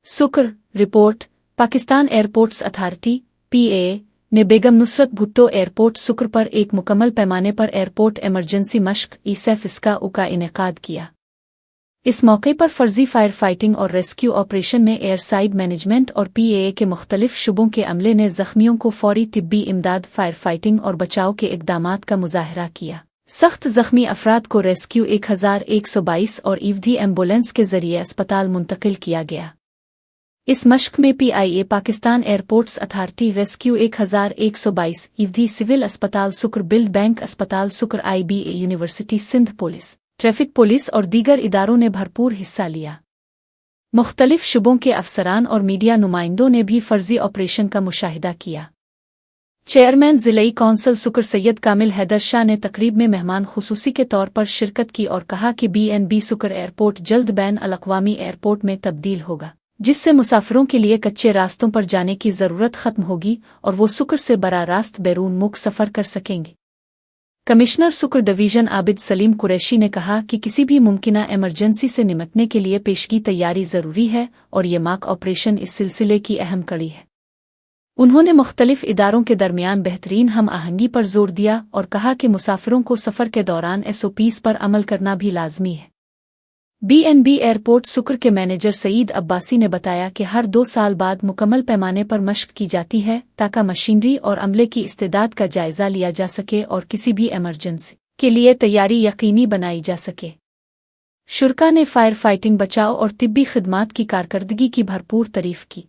सुकर report Pakistan airports authority (PAA) ने बेगम Nusrat Bhutto airport सुकर पर एक मुकम्मल पैमाने पर एयरपोर्ट इमरजेंसी मश्क (ESEF) का इनेकाद किया। इस मौके पर फर्जी फायर फाइटिंग और रेस्क्यू ऑपरेशन में एयरसाइड मैनेजमेंट और PAA के मुख्तलिफ शुबों के अमले ने जख्मियों को फौरी तिब्बी इमदाद, फायर फाइटिंग और बचाव के इक़दामात का मुजाहरा किया। सख्त जख्मी अफराद को रेस्क्यू 1122 और ईवधी एम्बुलेंस के जरिए अस्पताल मुंतकिल किया गया। इस मश्क में PIA Pakistan airports authority rescue 1122 ईवधी सिविल अस्पताल सुकर, बिल्ड बैंक अस्पताल Sukkur, IBA university Sindh police, traffic police और दीगर इदारों ने भरपूर हिस्सा लिया। मुख्तलिफ शुबों के अफसरान और मीडिया नुमाइंदों ने भी फर्जी ऑपरेशन का मुशाहिदा किया। चेयरमैन ज़िलई कौंसल सुकर सैयद कामिल हैदर शाह ने तकरीब में मेहमान खुसूसी के तौर पर शिरकत की और कहा कि BNB सुकर एयरपोर्ट जल्द बैन अल-अक़वामी एयरपोर्ट में तब्दील होगा, जिससे मुसाफिरों के लिए कच्चे रास्तों पर जाने की ज़रूरत ख़त्म होगी और वो सुकर से बराह रास्त बैरून मुल्क सफ़र कर सकेंगे। कमिश्नर सुकर डिवीज़न आबिद सलीम कुरैशी ने कहा कि किसी भी मुमकिना इमरजेंसी से निपटने के लिए पेशगी तैयारी ज़रूरी है और ये मॉक ऑपरेशन इस सिलसिले की अहम कड़ी है। उन्होंने मुख्तलिफ इदारों के दरमियान बेहतरीन हम आहंगी पर जोर दिया और कहा कि मुसाफिरों को सफ़र के दौरान SOPs पर अमल करना भी लाजमी है। BNB एयरपोर्ट सुकर के मैनेजर सईद अब्बासी ने बताया कि हर 2 साल बाद मुकम्मल पैमाने पर मश्क की जाती है ताकि मशीनरी और अमले की इस्तेदाद का जायजा लिया जा सके और किसी भी इमरजेंसी के लिए तैयारी यकीनी बनाई जा सके। शुरका ने फायर फाइटिंग, बचाव और तिब्बी खिदमात की कारकर्दगी की भरपूर तारीफ की।